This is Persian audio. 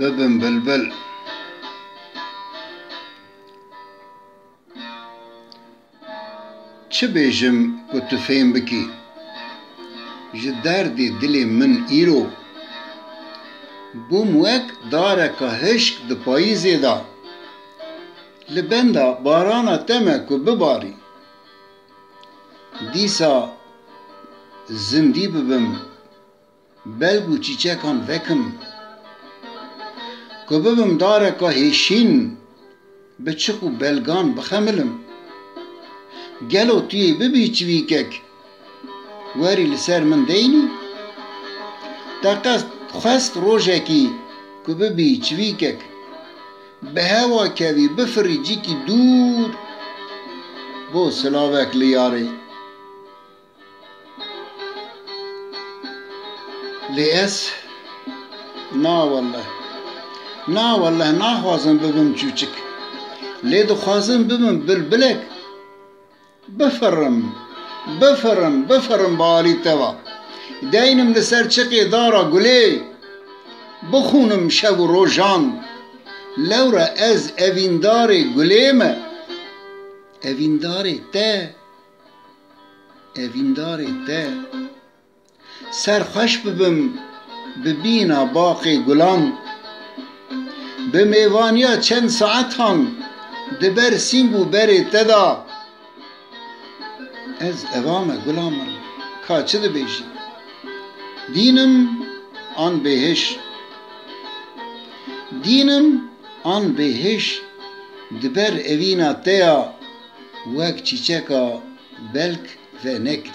ببن بلبل چه بیجم که تو فهم بکی ji derdê dilê min îro bûm wek dareka hişk di payîzê da li benda barana te me ku bibarî dîsa zindî bibim belg û çîçekan vekim ku bibim dareka hêşîn bi çiq û belgan bixemilim gelo tu yê bibî çivîkek وری لسر من دینی تا خست روژکی که ببی چویکک به هوا کوی بفری جیکی دور بو سلاوک لیاری لیس نا والله نا خوازم ببم چوچک لی دو خوازم ببم بلبلک بفرم بالی توا دینم لسر چقی دارا گلی بخونم شب و روژان لورا از اویندار گلیم اویندار ته سرخوش ببم ببینا باقی گلان به میوانیا چند ساعت هان دبر سینگو بری تدا از اوام گلامم که چه ده بیشی دینم آن بهش دبر اوینا تیا وک چیچکا بلک و نکری